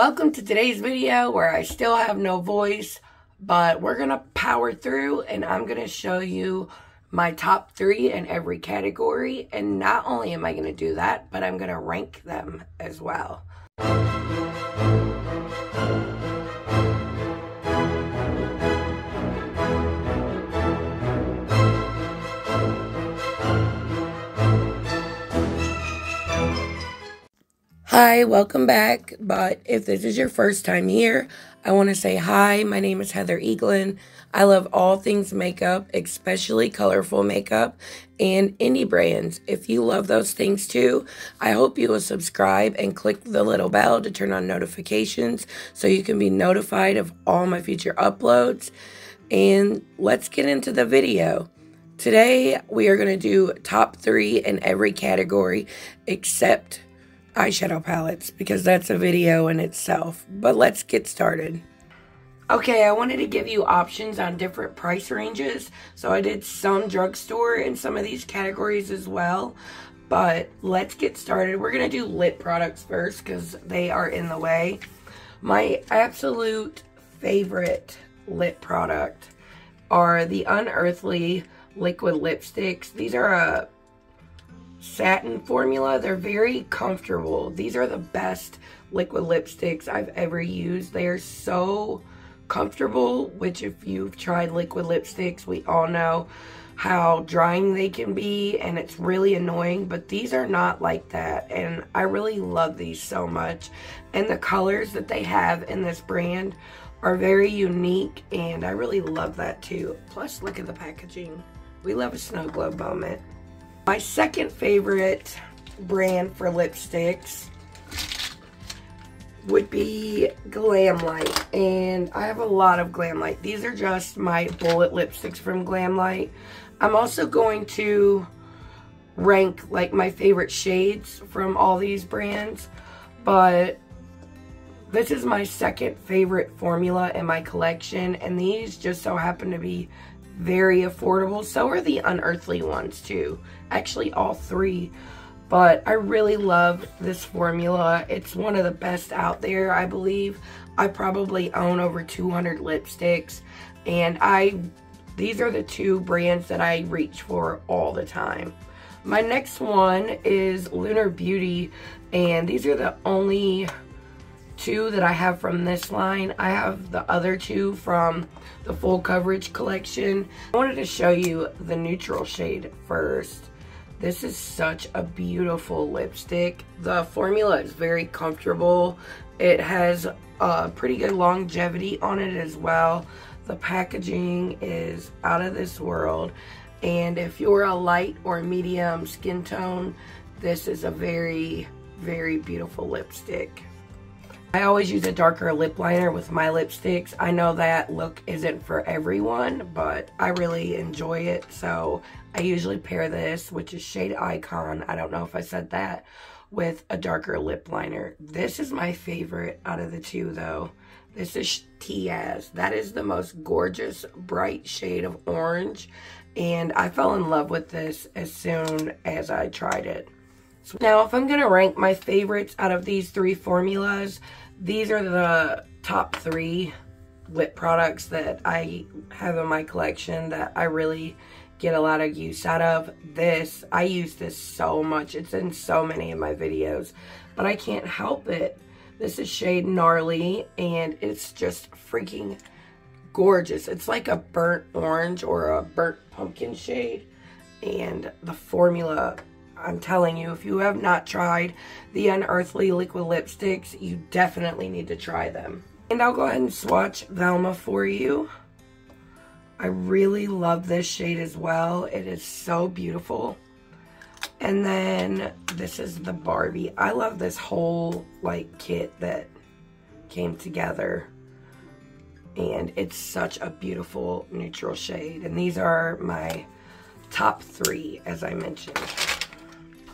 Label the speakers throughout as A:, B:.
A: Welcome to today's video where I still have no voice, but we're gonna power through and I'm gonna show you my top 3 in every category. And not only am I gonna do that, but I'm gonna rank them as well. Hi, welcome back, but if this is your first time here, I want to say hi, my name is Heather Eaglin. I love all things makeup, especially colorful makeup and indie brands. If you love those things too, I hope you will subscribe and click the little bell to turn on notifications so you can be notified of all my future uploads. And let's get into the video. Today, we are going to do top 3 in every category except eyeshadow palettes, because that's a video in itself. But let's get started. Okay, I wanted to give you options on different price ranges, so I did some drugstore in some of these categories as well. But let's get started. We're gonna do lip products first because they are in the way. My absolute favorite lip product are the Unearthly liquid lipsticks. These are a satin formula. They're very comfortable. These are the best liquid lipsticks I've ever used. They are so comfortable, which if you've tried liquid lipsticks, we all know how drying they can be and it's really annoying, but these are not like that, and I really love these so much. And the colors that they have in this brand are very unique, and I really love that too. Plus, look at the packaging. We love a snow globe moment. My second favorite brand for lipsticks would be GLAMLITE, and I have a lot of GLAMLITE. These are just my bullet lipsticks from GLAMLITE. I'm also going to rank like my favorite shades from all these brands, but this is my second favorite formula in my collection, and these just so happen to be very affordable. So are the Unearthly ones too. Actually, all 3. But I really love this formula. It's one of the best out there, I believe. I probably own over 200 lipsticks. And these are the 2 brands that I reach for all the time. My next one is LUNAR Beauty. And these are the only 2 that I have from this line. I have the other 2 from the full coverage collection. I wanted to show you the neutral shade first. This is such a beautiful lipstick. The formula is very comfortable. It has a pretty good longevity on it as well. The packaging is out of this world. And if you're a light or medium skin tone, this is a very, very beautiful lipstick. I always use a darker lip liner with my lipsticks. I know that look isn't for everyone, but I really enjoy it. So I usually pair this, which is shade Icon, I don't know if I said that, with a darker lip liner. This is my favorite out of the 2 though. This is Tiaz. That is the most gorgeous, bright shade of orange. And I fell in love with this as soon as I tried it. Now, if I'm going to rank my favorites out of these 3 formulas, these are the top 3 lip products that I have in my collection that I really get a lot of use out of. I use this so much. It's in so many of my videos, but I can't help it. This is shade Gnarly, and it's just freaking gorgeous. It's like a burnt orange or a burnt pumpkin shade, and the formula, I'm telling you, if you have not tried the Unearthly liquid lipsticks, you definitely need to try them. And I'll go ahead and swatch Velma for you. I really love this shade as well. It is so beautiful. And then this is the Barbie. I love this whole like kit that came together. And it's such a beautiful neutral shade. And these are my top 3, as I mentioned.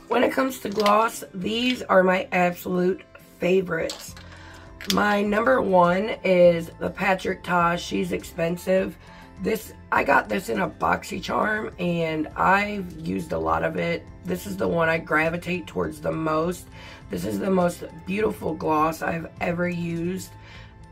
A: When it comes to gloss, these are my absolute favorites. My number 1 is the Patrick Ta. She's Expensive. I got this in a BoxyCharm, and I've used a lot of it. This is the one I gravitate towards the most. This is the most beautiful gloss I've ever used.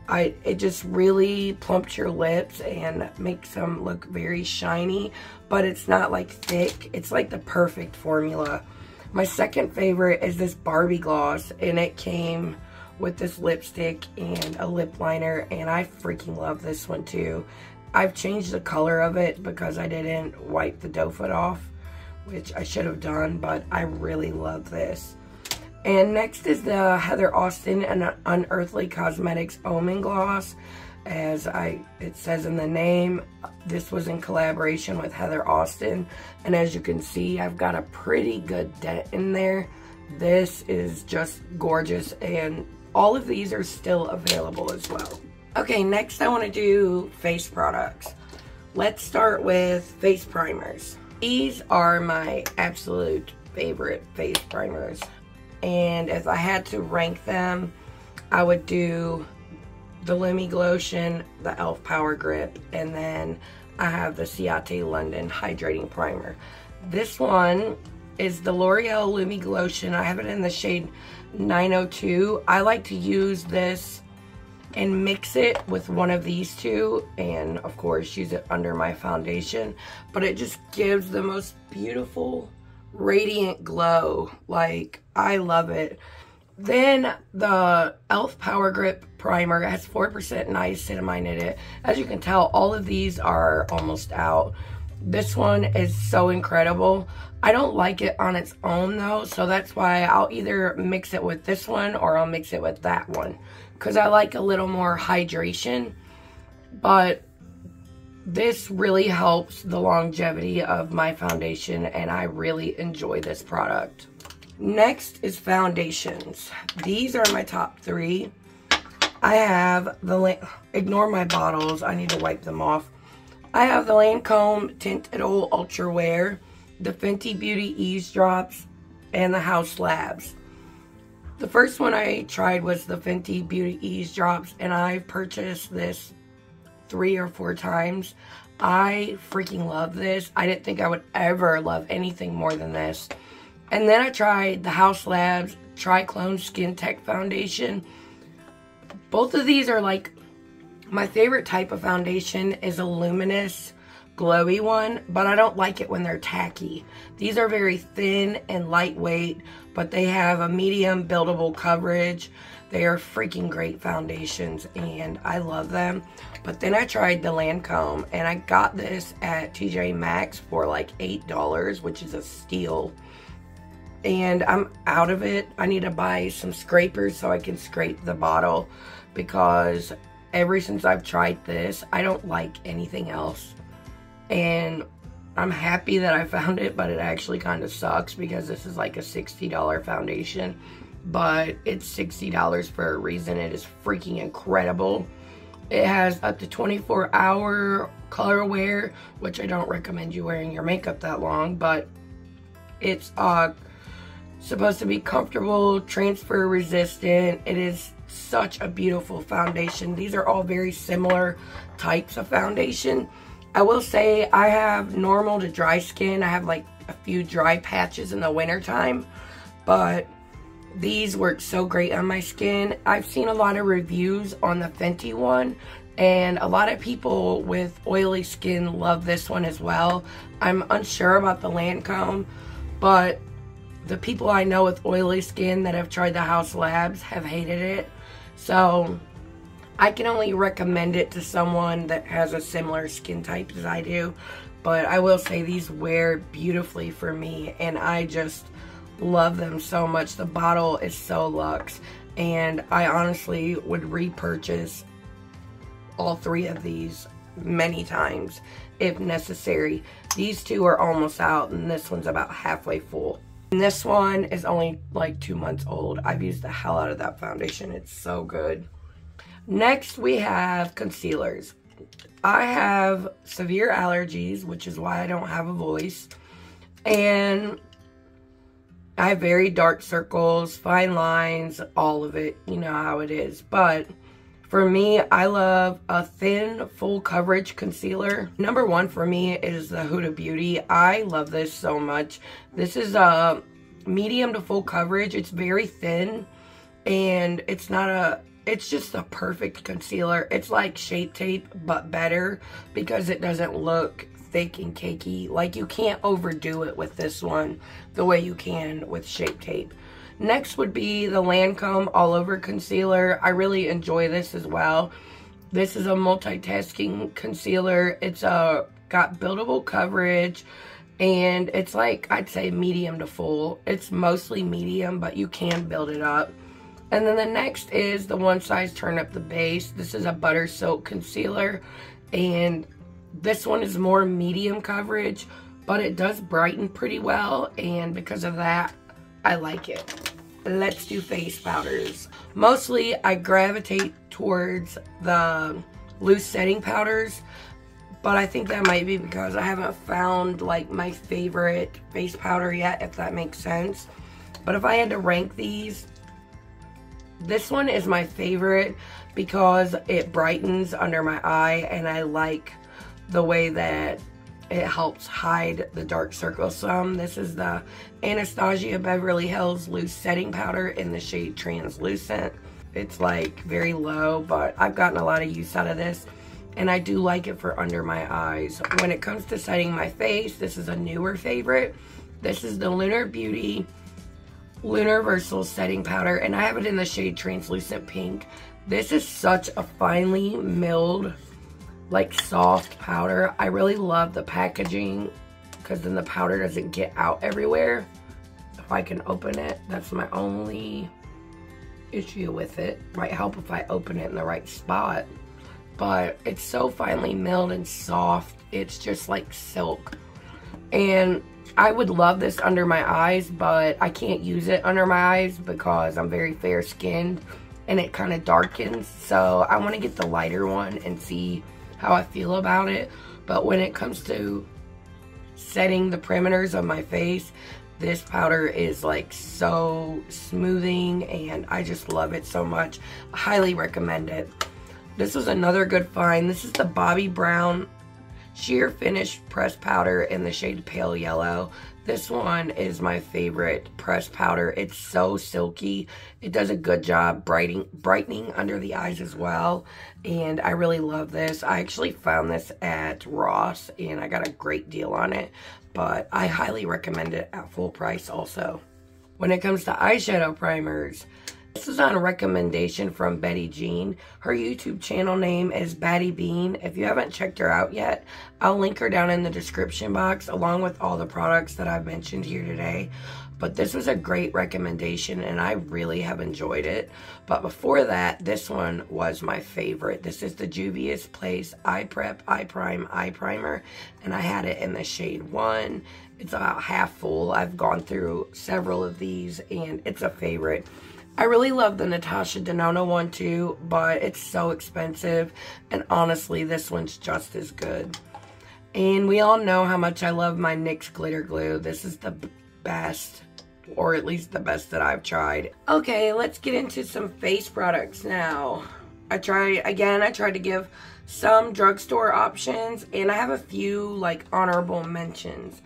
A: It just really plumps your lips and makes them look very shiny, but it's not like thick. It's like the perfect formula. My second favorite is this Barbie gloss, and it came with this lipstick and a lip liner, and I freaking love this one too. I've changed the color of it because I didn't wipe the doe foot off, which I should have done, but I really love this. And next is the Heather Austin and Unearthly Cosmetics Omen Gloss. As it says in the name, this was in collaboration with Heather Austin. And as you can see, I've got a pretty good dent in there. This is just gorgeous, and all of these are still available as well. Okay, next I want to do face products. Let's start with face primers. These are my absolute favorite face primers. And if I had to rank them, I would do the LUMI GLOTION, the e.l.f. Power Grip, and then I have the CIATE London Hydrating Primer. This one is the L'Oreal LUMI GLOTION. I have it in the shade 902. I like to use this and mix it with one of these two, and of course use it under my foundation, but it just gives the most beautiful radiant glow. Like, I love it. Then the e.l.f. Power Grip Primer has 4% niacinamide in it. As you can tell, all of these are almost out. This one is so incredible. I don't like it on its own though, so that's why I'll either mix it with this one or I'll mix it with that one, because I like a little more hydration. But this really helps the longevity of my foundation, and I really enjoy this product. Next is foundations. These are my top 3. I have ignore my bottles, I need to wipe them off. I have the LANCOME Tint IDOLE Ultra Wear, the Fenty Beauty Ease Drops, and the House Labs. The first one I tried was the Fenty Beauty Ease Drops, and I've purchased this 3 or 4 times. I freaking love this. I didn't think I would ever love anything more than this. And then I tried the House Labs Triclone Skin Tech Foundation. Both of these are like, my favorite type of foundation is a luminous, glowy one, but I don't like it when they're tacky. These are very thin and lightweight, but they have a medium buildable coverage. They are freaking great foundations, and I love them. But then I tried the Lancome, and I got this at TJ Maxx for like $8, which is a steal. And I'm out of it. I need to buy some scrapers so I can scrape the bottle, because ever since I've tried this, I don't like anything else. And I'm happy that I found it, but it actually kind of sucks because this is like a $60 foundation. But it's $60 for a reason. It is freaking incredible. It has up to 24-hour color wear, which I don't recommend you wearing your makeup that long, but it's supposed to be comfortable, transfer resistant. It is such a beautiful foundation. These are all very similar types of foundation. I will say I have normal to dry skin. I have like a few dry patches in the winter time, but these work so great on my skin. I've seen a lot of reviews on the Fenty one, and a lot of people with oily skin love this one as well. I'm unsure about the Lancome, but the people I know with oily skin that have tried the House Labs have hated it. So I can only recommend it to someone that has a similar skin type as I do. But I will say these wear beautifully for me, and I just love them so much. The bottle is so luxe, and I honestly would repurchase all 3 of these many times if necessary. These 2 are almost out, and this one's about halfway full. And this one is only like 2 months old. I've used the hell out of that foundation. It's so good. Next, we have concealers. I have severe allergies, which is why I don't have a voice. And I have very dark circles, fine lines, all of it. You know how it is. But For me, I love a thin, full coverage concealer. Number one for me is the Huda Beauty. I love this so much. This is a medium to full coverage. It's very thin, and it's just a perfect concealer. It's like Shape Tape, but better because it doesn't look thick and cakey. Like, you can't overdo it with this one the way you can with Shape Tape. Next would be the LANCOME All Over Concealer. I really enjoy this as well. This is a multitasking concealer. It's got buildable coverage, and it's like, I'd say medium to full. It's mostly medium, but you can build it up. And then the next is the One Size Turn Up the Base. This is a Butter Silk Concealer, and this one is more medium coverage, but it does brighten pretty well, and because of that, I like it. Let's do face powders. Mostly, I gravitate towards the loose setting powders, but I think that might be because I haven't found like my favorite face powder yet, if that makes sense. But if I had to rank these, this one is my favorite because it brightens under my eye, and I like the way that it helps hide the dark circles some. This is the Anastasia Beverly Hills Loose Setting Powder in the shade Translucent. It's like very low, but I've gotten a lot of use out of this, and I do like it for under my eyes. When it comes to setting my face, this is a newer favorite. This is the LUNAR Beauty LUNARVERSAL Setting Powder, and I have it in the shade Translucent Pink. This is such a finely milled, like soft powder. I really love the packaging because then the powder doesn't get out everywhere. If I can open it, that's my only issue with it. Might help if I open it in the right spot, but it's so finely milled and soft. It's just like silk, and I would love this under my eyes, but I can't use it under my eyes because I'm very fair skinned and it kind of darkens. So I want to get the lighter one and see how I feel about it. But when it comes to setting the perimeters of my face, this powder is like so smoothing, and I just love it so much. I highly recommend it. This was another good find. This is the Bobbi Brown Sheer Finish Pressed Powder in the shade Pale Yellow. This one is my favorite pressed powder. It's so silky. It does a good job brightening under the eyes as well, and I really love this. I actually found this at Ross, and I got a great deal on it, but I highly recommend it at full price also. When it comes to eyeshadow primers, this is on a recommendation from Betty Jean. Her YouTube channel name is Batty Bean. If you haven't checked her out yet, I'll link her down in the description box along with all the products that I've mentioned here today. But this was a great recommendation, and I really have enjoyed it. But before that, this one was my favorite. This is the Juvia's Place Eye Prep Eye Prime Eye Primer, and I had it in the shade 1. It's about half full. I've gone through several of these, and it's a favorite. I really love the Natasha Denona one too, but it's so expensive, and honestly, this one's just as good. And we all know how much I love my NYX Glitter Glue. This is the best, or at least the best that I've tried. Okay, let's get into some face products now. I tried to give some drugstore options, and I have a few like honorable mentions.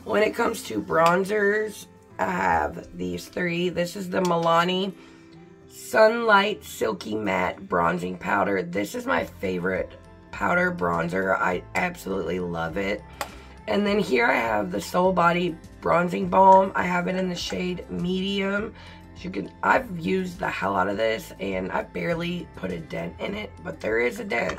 A: When it comes to bronzers, I have these three. This is the Milani Sunlight Silky Matte Bronzing Powder. This is my favorite powder bronzer. I absolutely love it. And then here I have the Soul Body Bronzing Balm. I have it in the shade Medium. I've used the hell out of this, and I've barely put a dent in it, but there is a dent.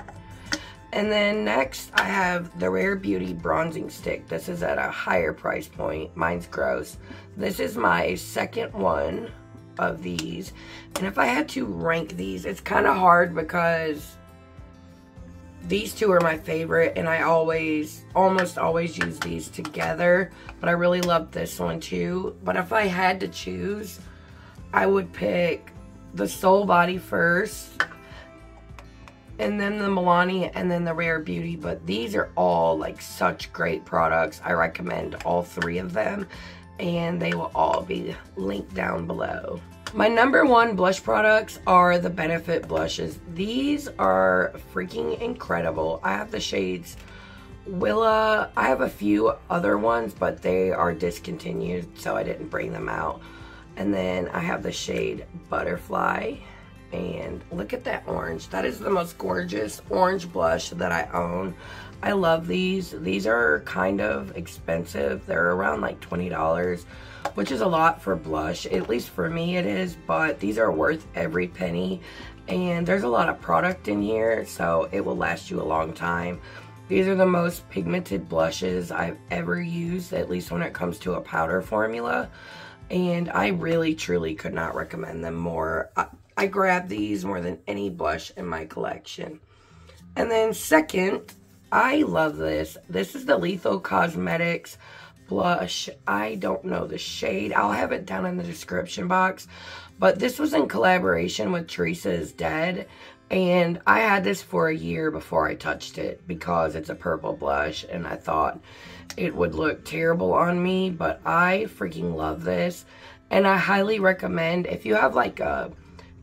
A: And then next, I have the Rare Beauty Bronzing Stick. This is at a higher price point. Mine's gross. This is my second one of these. And if I had to rank these, it's kind of hard because these two are my favorite, and I almost always use these together. But I really love this one too. But if I had to choose, I would pick the Soul Body first, and then the Milani, and then the Rare Beauty. But these are all like such great products. I recommend all three of them, and they will all be linked down below. My number one blush products are the Benefit blushes. These are freaking incredible. I have the shades Willa. I have a few other ones, but they are discontinued, so I didn't bring them out. And then I have the shade Butterfly. And look at that orange. That is the most gorgeous orange blush that I own. I love these. These are kind of expensive. They're around like $20, which is a lot for blush. At least for me it is, but these are worth every penny. And there's a lot of product in here, so it will last you a long time. These are the most pigmented blushes I've ever used, at least when it comes to a powder formula. And I really, truly could not recommend them more. I grabbed these more than any blush in my collection. And then second, I love this. This is the Lethal Cosmetics blush. I don't know the shade. I'll have it down in the description box. But this was in collaboration with Teresa is Dead. And I had this for a year before I touched it because it's a purple blush. And I thought it would look terrible on me. But I freaking love this. And I highly recommend, if you have like a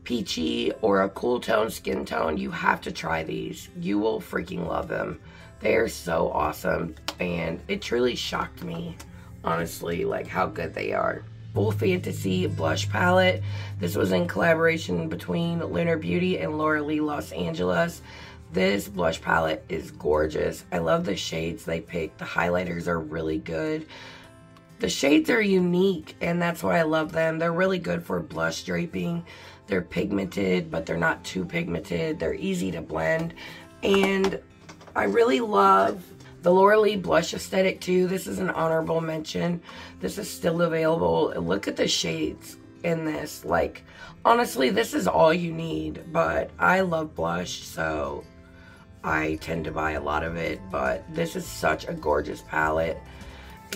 A: peachy or a cool tone skin tone, you have to try these. You will freaking love them. They're so awesome, and it truly shocked me, honestly, like how good they are. Full Fantasy blush palette. This was in collaboration between LUNAR Beauty and Laura Lee Los Angeles. This blush palette is gorgeous. I love the shades they picked. The highlighters are really good. The shades are unique, and that's why I love them. They're really good for blush draping. They're pigmented, but they're not too pigmented. They're easy to blend, and I really love the Laura Lee blush aesthetic too. This is an honorable mention. This is still available. Look at the shades in this. Like, honestly, this is all you need, but I love blush, so I tend to buy a lot of it. But this is such a gorgeous palette,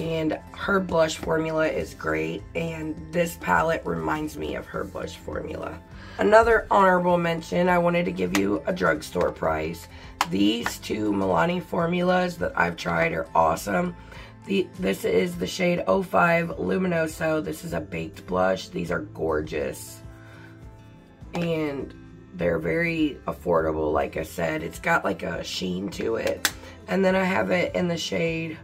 A: and her blush formula is great, and this palette reminds me of her blush formula. Another honorable mention, I wanted to give you a drugstore price. These two Milani formulas that I've tried are awesome. This is the shade 05 Luminoso. This is a baked blush. These are gorgeous, and they're very affordable. Like I said, it's got like a sheen to it. And then I have it in the shade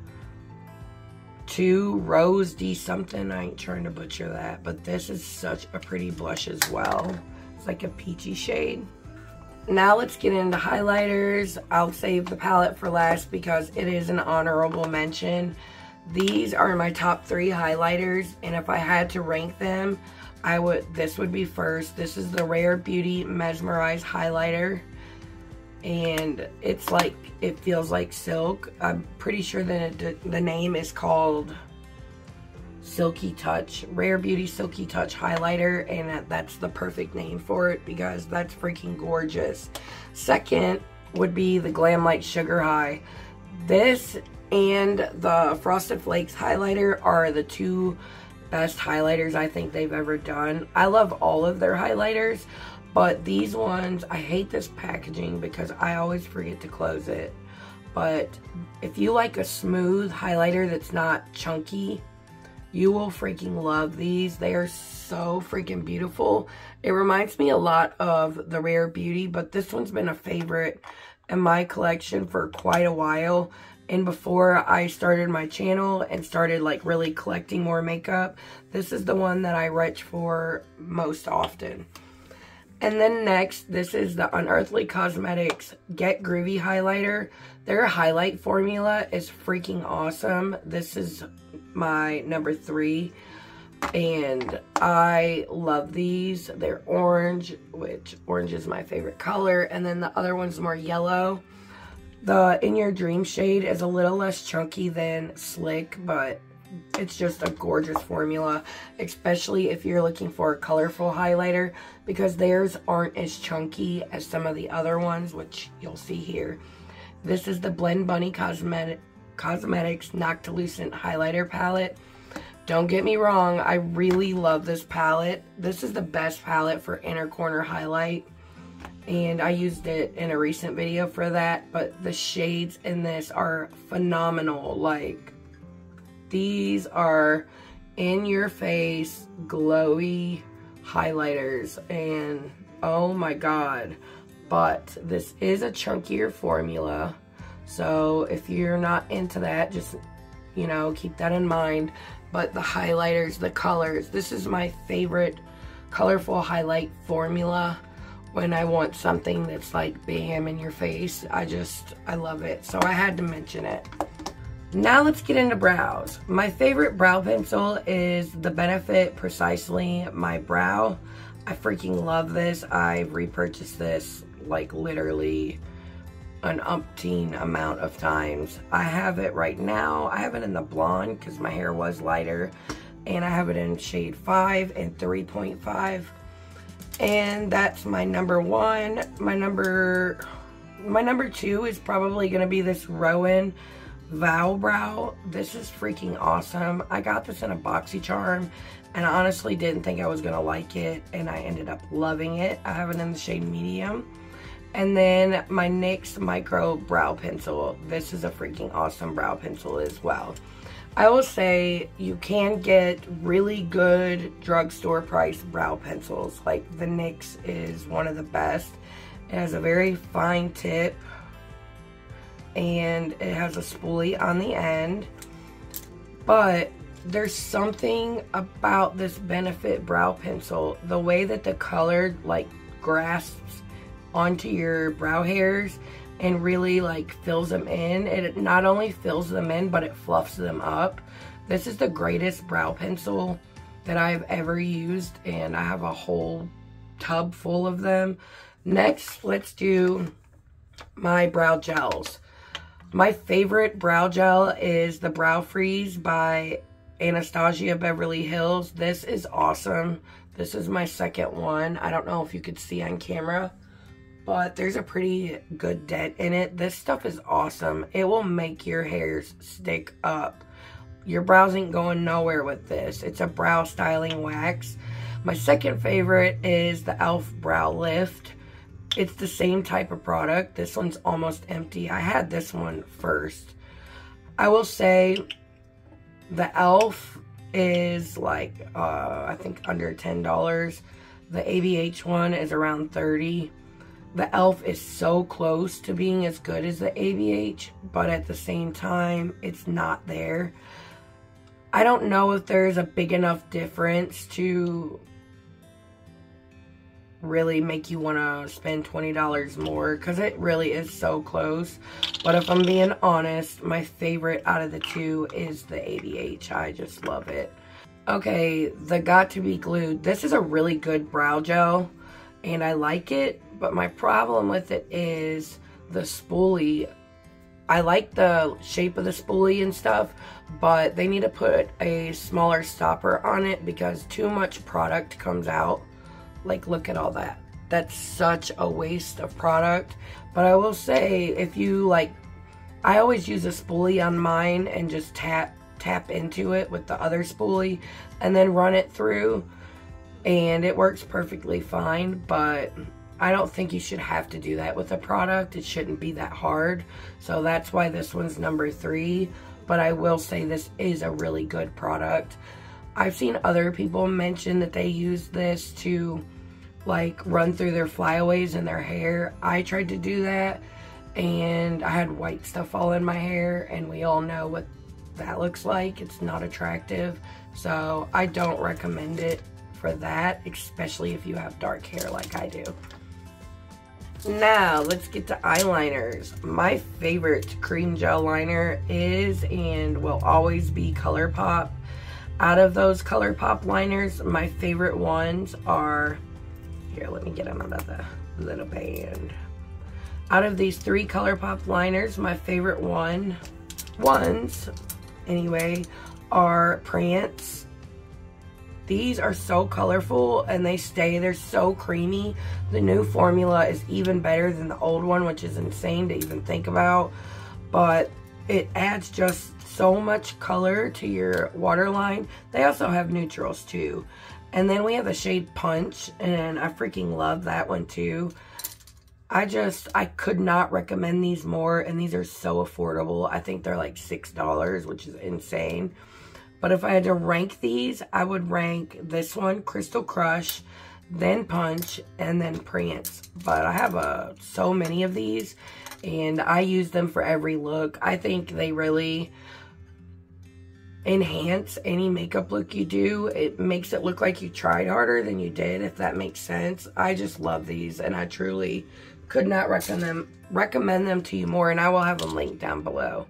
A: 2 Rose D something. I ain't trying to butcher that, but this is such a pretty blush as well. It's like a peachy shade. Now let's get into highlighters. I'll save the palette for last because it is an honorable mention. These are my top 3 highlighters, and if I had to rank them, this would be first. This is the Rare Beauty Mesmerize highlighter, and it's like, it feels like silk. I'm pretty sure that the name is called Silky Touch, Rare Beauty Silky Touch highlighter, and that's the perfect name for it because that's freaking gorgeous. Second would be the GLAMLITE Sugar High. This and the Frosted Flakes highlighter are the 2 best highlighters I think they've ever done. I love all of their highlighters, but these ones, I hate this packaging because I always forget to close it. But if you like a smooth highlighter that's not chunky, you will freaking love these. They are so freaking beautiful. It reminds me a lot of the Rare Beauty, but this one's been a favorite in my collection for quite a while. And before I started my channel and started like really collecting more makeup, this is the one that I reach for most often. And then next, this is the Unearthly Cosmetics Get Groovy highlighter. Their highlight formula is freaking awesome. This is my number 3, and I love these. They're orange, which orange is my favorite color, and then the other one's more yellow. The In Your Dream shade is a little less chunky than Slick, but it's just a gorgeous formula, especially if you're looking for a colorful highlighter, because theirs aren't as chunky as some of the other ones, which you'll see here. This is the Blend Bunny Cosmetics Noctilucent Highlighter Palette. Don't get me wrong, I really love this palette. This is the best palette for inner corner highlight, and I used it in a recent video for that, but the shades in this are phenomenal. Like, these are in your face, glowy, highlighters, and oh my god. But this is a chunkier formula, so if you're not into that, just, you know, keep that in mind. But the highlighters, the colors, this is my favorite colorful highlight formula when I want something that's like bam in your face. I love it, so I had to mention it. Now let's get into brows. My favorite brow pencil is the Benefit Precisely My Brow. I freaking love this. I've repurchased this like literally an umpteen amount of times. I have it right now. I have it in the blonde because my hair was lighter, and I have it in shade 5 and 3.5, and that's my number one. My number 2 is probably gonna be this Rowan Vow Brow. This is freaking awesome. I got this in a BoxyCharm, and I honestly didn't think I was gonna like it, and I ended up loving it. I have it in the shade medium. And then my NYX Micro Brow Pencil. This is a freaking awesome brow pencil as well. I will say you can get really good drugstore price brow pencils. Like the NYX is one of the best. It has a very fine tip, and it has a spoolie on the end. But there's something about this Benefit brow pencil, the way that the color like grasps onto your brow hairs and really like fills them in. It not only fills them in, but it fluffs them up. This is the greatest brow pencil that I've ever used, and I have a whole tub full of them. Next, let's do my brow gels. My favorite brow gel is the Brow Freeze by Anastasia Beverly Hills. This is awesome. This is my second one. I don't know if you could see on camera, but there's a pretty good dent in it. This stuff is awesome. It will make your hairs stick up. Your brows ain't going nowhere with this. It's a brow styling wax. My second favorite is the e.l.f. Brow Lift. It's the same type of product. This one's almost empty. I had this one first. I will say the e.l.f. is like, I think under $10. The ABH one is around $30. The e.l.f. is so close to being as good as the ABH, but at the same time, it's not there. I don't know if there's a big enough difference to really make you want to spend $20 more, because it really is so close. But if I'm being honest, my favorite out of the two is the ABH. I just love it. Okay, the Got To Be Glued. This is a really good brow gel, and I like it, but my problem with it is the spoolie. I like the shape of the spoolie and stuff, but they need to put a smaller stopper on it because too much product comes out. Like, look at all that. That's such a waste of product. But I will say, if you like, I always use a spoolie on mine and just tap into it with the other spoolie and then run it through, and it works perfectly fine. But I don't think you should have to do that with a product. It shouldn't be that hard. So that's why this one's number 3. But I will say this is a really good product. I've seen other people mention that they use this to like run through their flyaways in their hair. I tried to do that, and I had white stuff all in my hair, and we all know what that looks like. It's not attractive. So I don't recommend it for that, especially if you have dark hair like I do. Now, let's get to eyeliners. My favorite cream gel liner is and will always be ColourPop. Out of those ColourPop liners, my favorite ones are, here, let me get them out of the little band. Out of these 3 ColourPop liners, my favorite ones, anyway, are Prance. These are so colorful, and they're so creamy. The new formula is even better than the old one, which is insane to even think about. But it adds just so much color to your waterline. They also have neutrals too. And then we have the shade Punch, and I freaking love that one too. I could not recommend these more, and these are so affordable. I think they're like $6, which is insane. But if I had to rank these, I would rank this one, Crystal Crush, then Punch, and then Prance. But I have so many of these, and I use them for every look. I think they really enhance any makeup look you do. It makes it look like you tried harder than you did, if that makes sense. I just love these, and I truly could not recommend them to you more, and I will have them linked down below.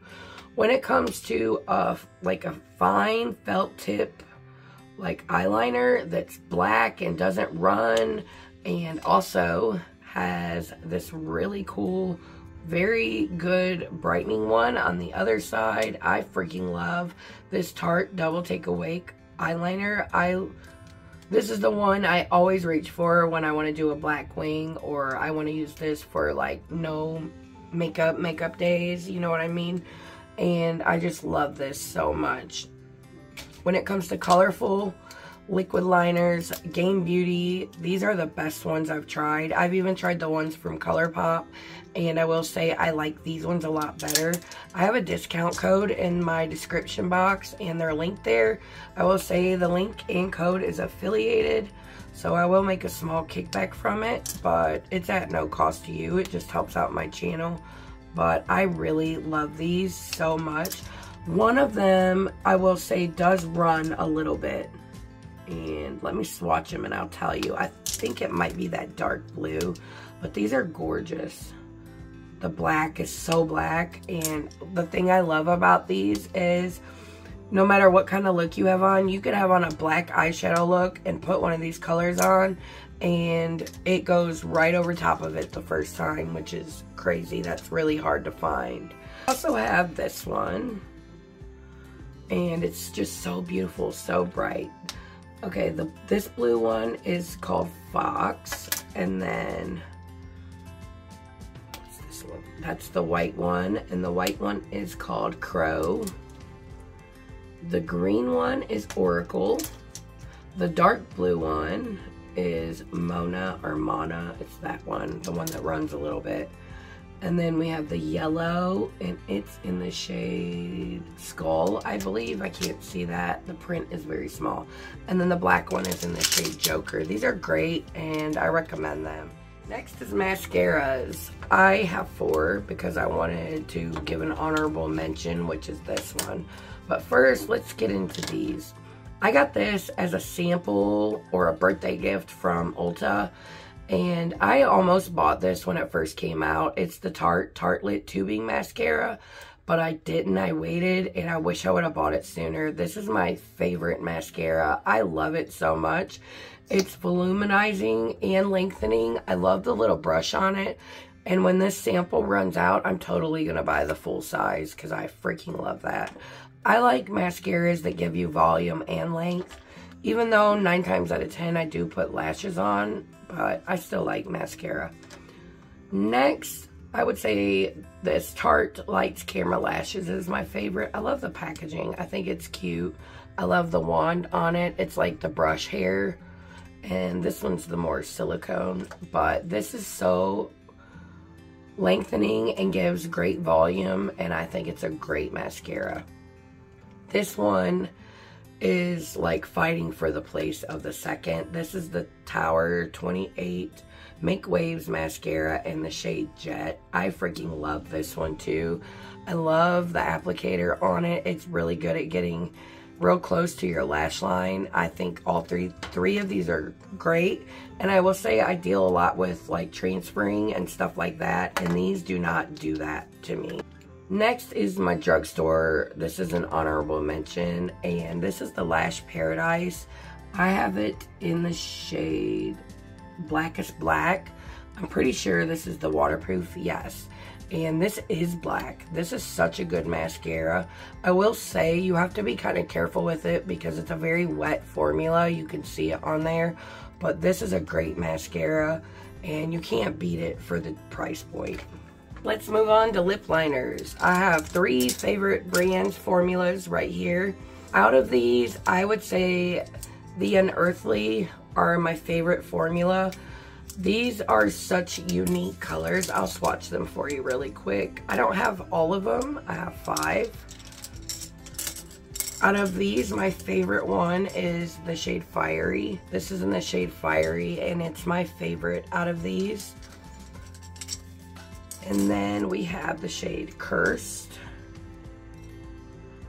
A: When it comes to like a fine felt tip like eyeliner that's black and doesn't run, and also has this really cool, very good brightening one on the other side, I freaking love this Tarte Double Take Awake eyeliner. This is the one I always reach for when I want to do a black wing, or I want to use this for like no makeup days, you know what I mean? And I just love this so much. When it comes to colorful liquid liners, Game Beauty, these are the best ones I've tried. I've even tried the ones from ColourPop, and I will say I like these ones a lot better. I have a discount code in my description box, and they're linked there. I will say the link and code is affiliated, so I will make a small kickback from it, but it's at no cost to you. It just helps out my channel. But I really love these so much. One of them, I will say, does run a little bit. And let me swatch them and I'll tell you. I think it might be that dark blue, but these are gorgeous. The black is so black, and the thing I love about these is no matter what kind of look you have on, you could have on a black eyeshadow look and put one of these colors on, and it goes right over top of it the first time, which is crazy. That's really hard to find. I also have this one, and it's just so beautiful, so bright. Okay, this blue one is called Fox, and then what's this one? That's the white one, and the white one is called Crow. The green one is Oracle. The dark blue one is Mona or Mana. It's that one, the one that runs a little bit. And then we have the yellow, and it's in the shade Skull, I believe. I can't see that. The print is very small. And then the black one is in the shade Joker. These are great, and I recommend them. Next is mascaras. I have 4 because I wanted to give an honorable mention, which is this one. But first, let's get into these. I got this as a sample or a birthday gift from Ulta, and I almost bought this when it first came out. It's the Tartelette Tubing Mascara, but I didn't. I waited, and I wish I would have bought it sooner. This is my favorite mascara. I love it so much. It's voluminizing and lengthening. I love the little brush on it. And when this sample runs out, I'm totally going to buy the full size because I freaking love that. I like mascaras that give you volume and length, even though 9 times out of 10 I do put lashes on, but I still like mascara. Next, I would say this Tarte Lights Camera Lashes is my favorite. I love the packaging. I think it's cute. I love the wand on it. It's like the brush hair, and this one's the more silicone, but this is so lengthening and gives great volume, and I think it's a great mascara. This one is like fighting for the place of the second. This is the Tower 28 Make Waves Mascara in the shade Jet. I freaking love this one too. I love the applicator on it. It's really good at getting real close to your lash line. I think all three of these are great. And I will say I deal a lot with like transferring and stuff like that, and these do not do that to me. Next is my drugstore. This is an honorable mention, and this is the Lash Paradise. I have it in the shade Blackest Black. I'm pretty sure this is the waterproof, yes. And this is black. This is such a good mascara. I will say you have to be kind of careful with it because it's a very wet formula. You can see it on there. But this is a great mascara, and you can't beat it for the price point. Let's move on to lip liners. I have 3 favorite brands formulas right here. Out of these, I would say the UNEARTHLY are my favorite formula. These are such unique colors. I'll swatch them for you really quick. I don't have all of them. I have 5. Out of these, my favorite one is the shade Fiery. This is in the shade Fiery, and it's my favorite out of these. And then we have the shade Cursed.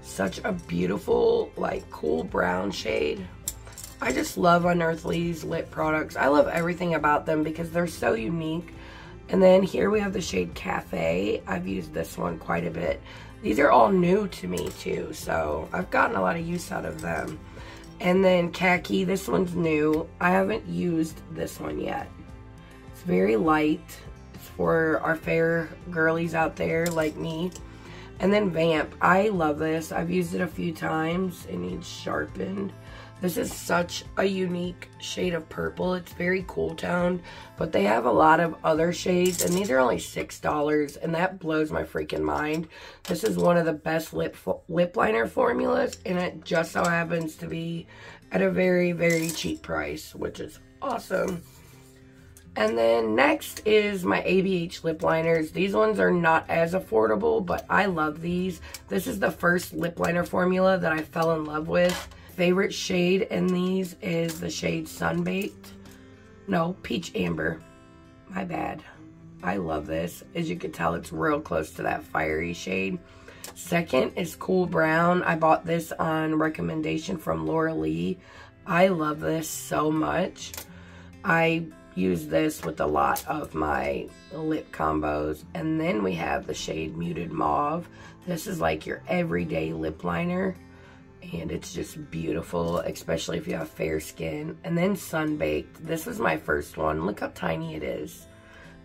A: Such a beautiful, like, cool brown shade. I just love Unearthly's lip products. I love everything about them because they're so unique. And then here we have the shade Cafe. I've used this one quite a bit. These are all new to me too, so I've gotten a lot of use out of them. And then Khaki, this one's new. I haven't used this one yet. It's very light. It's for our fair girlies out there like me. And then Vamp, I love this. I've used it a few times. It needs sharpened. This is such a unique shade of purple. It's very cool toned, but they have a lot of other shades, and these are only $6, and that blows my freaking mind. This is one of the best lip liner formulas, and it just so happens to be at a very, very cheap price, which is awesome. And then next is my ABH lip liners. These ones are not as affordable, but I love these. This is the first lip liner formula that I fell in love with. Favorite shade in these is the shade Sunbaked. No, Peach Amber. My bad. I love this. As you can tell, it's real close to that fiery shade. Second is Cool Brown. I bought this on recommendation from Laura Lee. I love this so much. I use this with a lot of my lip combos. And then we have the shade Muted Mauve. This is like your everyday lip liner. And it's just beautiful, especially if you have fair skin. And then Sunbaked. This is my first one. Look how tiny it is.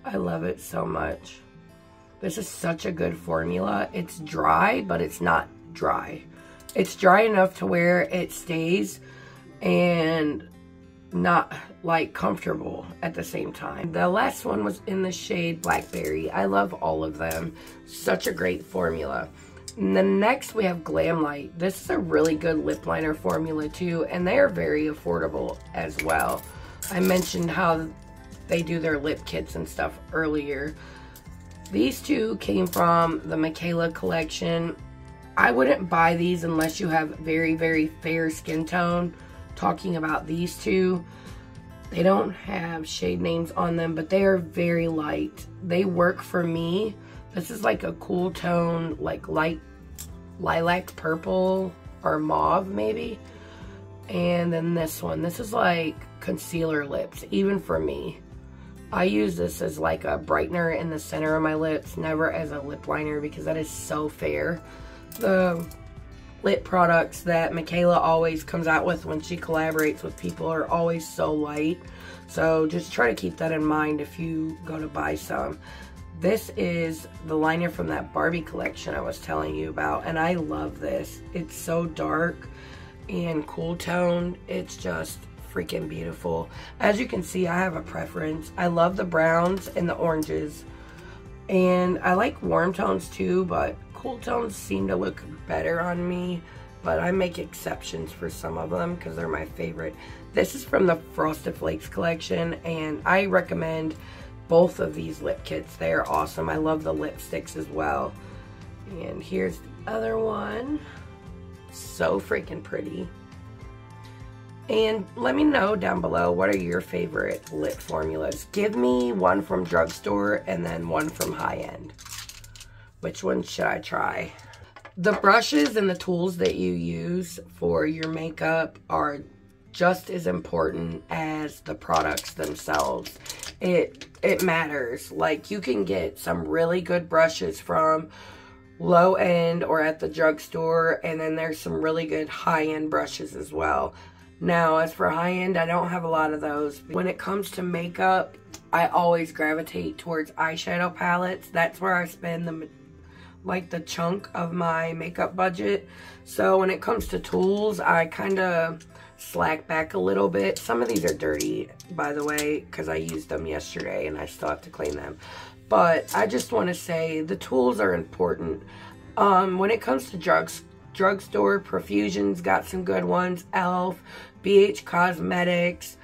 A: I love it so much. This is such a good formula. It's dry, but it's not dry. It's dry enough to where it stays and not like comfortable at the same time. The last one was in the shade Blackberry. I love all of them. Such a great formula. And then next we have GLAMLITE. This is a really good lip liner formula too, and they are very affordable as well. I mentioned how they do their lip kits and stuff earlier. These two came from the Michaela collection. I wouldn't buy these unless you have very, very fair skin tone. Talking about these two, they don't have shade names on them, but they are very light. They work for me. This is like a cool tone, like light lilac purple or mauve maybe. And then this one, this is like concealer lips, even for me. I use this as like a brightener in the center of my lips, never as a lip liner because that is so fair. The lip products that Michaela always comes out with when she collaborates with people are always so light. So just try to keep that in mind if you go to buy some. This is the liner from that Barbie collection I was telling you about, and I love this. It's so dark and cool toned. It's just freaking beautiful. As you can see, I have a preference. I love the browns and the oranges, and I like warm tones too, but cool tones seem to look better on me, but I make exceptions for some of them because they're my favorite. This is from the Frosted Flakes collection, and I recommend both of these lip kits. They are awesome. I love the lipsticks as well. And here's the other one. So freaking pretty. And let me know down below, what are your favorite lip formulas? Give me one from drugstore and then one from high-end. Which one should I try? The brushes and the tools that you use for your makeup are just as important as the products themselves. It matters. Like, you can get some really good brushes from low end or at the drugstore, and then there's some really good high end brushes as well. Now, as for high end, I don't have a lot of those. When it comes to makeup, I always gravitate towards eyeshadow palettes. That's where I spend the chunk of my makeup budget. So when it comes to tools, I kind of slack back a little bit. Some of these are dirty, by the way, because I used them yesterday and I still have to clean them. But I just want to say the tools are important. When it comes to drugstore, Profusion's got some good ones. ELF, BH Cosmetics,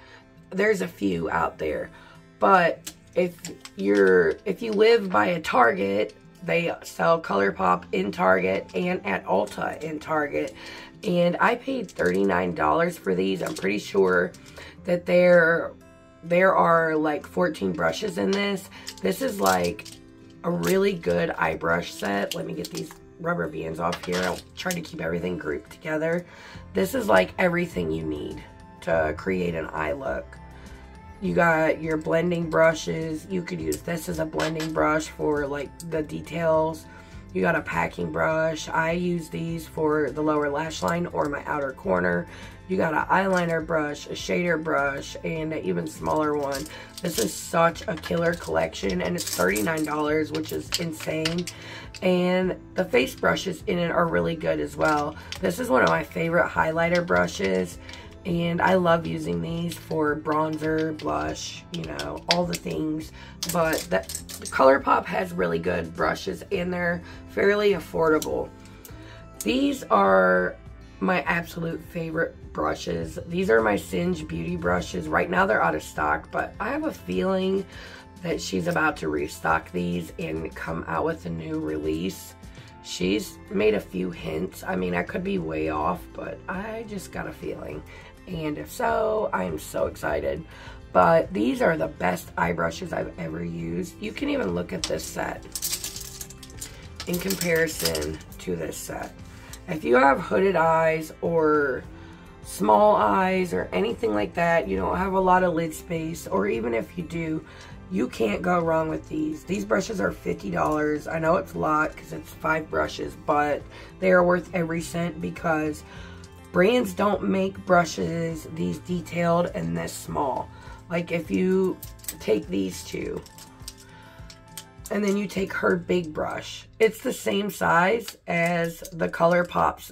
A: there's a few out there. But if you live by a Target They sell ColourPop in Target and at Ulta in Target. And I paid $39 for these. I'm pretty sure that there are like 14 brushes in this. This is like a really good eye brush set. Let me get these rubber bands off here. I'll try to keep everything grouped together. This is like everything you need to create an eye look. You got your blending brushes. You could use this as a blending brush for like the details. You got a packing brush. I use these for the lower lash line or my outer corner. You got an eyeliner brush, a shader brush, and an even smaller one. This is such a killer collection, and it's $39, which is insane. And the face brushes in it are really good as well. This is one of my favorite highlighter brushes, and I love using these for bronzer, blush, you know, all the things. But the ColourPop has really good brushes, and they're fairly affordable. These are my absolute favorite brushes. These are my Singe Beauty brushes. Right now they're out of stock, but I have a feeling that she's about to restock these and come out with a new release. She's made a few hints. I mean, I could be way off, but I just got a feeling. And if so, I'm so excited. But these are the best eye brushes I've ever used. You can even look at this set in comparison to this set. If you have hooded eyes or small eyes or anything like that, you don't have a lot of lid space, or even if you do, you can't go wrong with these. These brushes are $50. I know it's a lot because it's 5 brushes, but they are worth every cent because brands don't make brushes these detailed and this small. Like if you take these two and then you take her big brush, it's the same size as the ColourPop's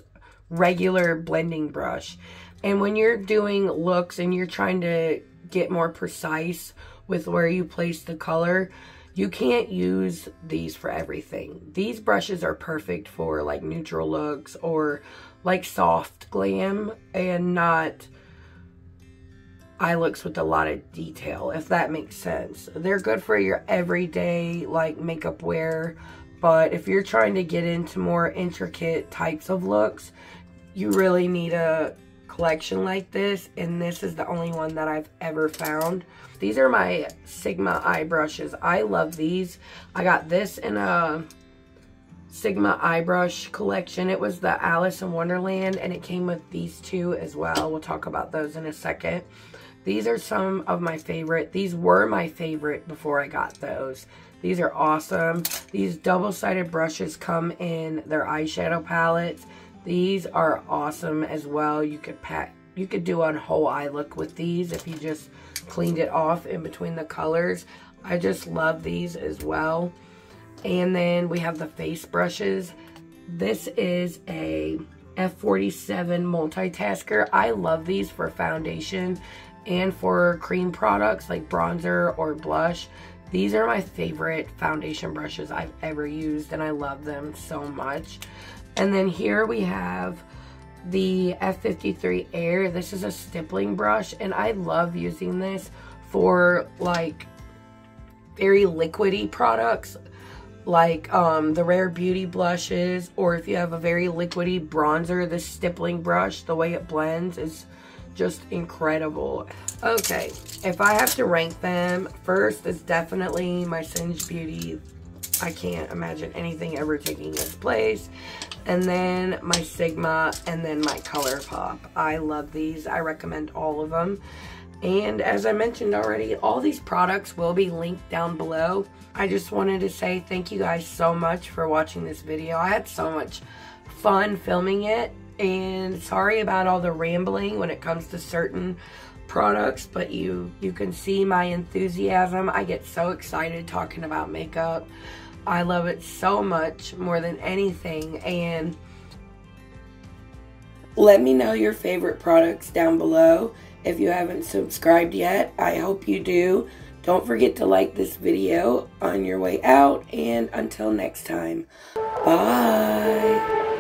A: regular blending brush. And when you're doing looks and you're trying to get more precise with where you place the color, you can't use these for everything. These brushes are perfect for like neutral looks or like soft glam and not eye looks with a lot of detail, if that makes sense. They're good for your everyday like makeup wear, but if you're trying to get into more intricate types of looks, you really need a collection like this, and this is the only one that I've ever found. These are my Sigma eye brushes. I love these. I got this in a Sigma eye brush collection. It was the Alice in Wonderland, and it came with these two as well. We'll talk about those in a second. These are some of my favorite. These were my favorite before I got those. These are awesome. These double-sided brushes come in their eyeshadow palettes. These are awesome as well. You could do a whole eye look with these if you just cleaned it off in between the colors. I just love these as well. And then we have the face brushes. This is a F47 multitasker. I love these for foundation and for cream products like bronzer or blush. These are my favorite foundation brushes I've ever used, and I love them so much. And then here we have the F53 Air. This is a stippling brush, and I love using this for like very liquidy products like the Rare Beauty blushes, or if you have a very liquidy bronzer, this stippling brush, the way it blends is just incredible. Okay, if I have to rank them, first is definitely my Singe Beauty. I can't imagine anything ever taking its place. And then my Sigma, and then my ColourPop. I love these. I recommend all of them. And as I mentioned already, all these products will be linked down below. I just wanted to say thank you guys so much for watching this video. I had so much fun filming it, and sorry about all the rambling when it comes to certain products, but you can see my enthusiasm. I get so excited talking about makeup. I love it so much, more than anything. And let me know your favorite products down below. If you haven't subscribed yet, I hope you do. Don't forget to like this video on your way out, and until next time, bye.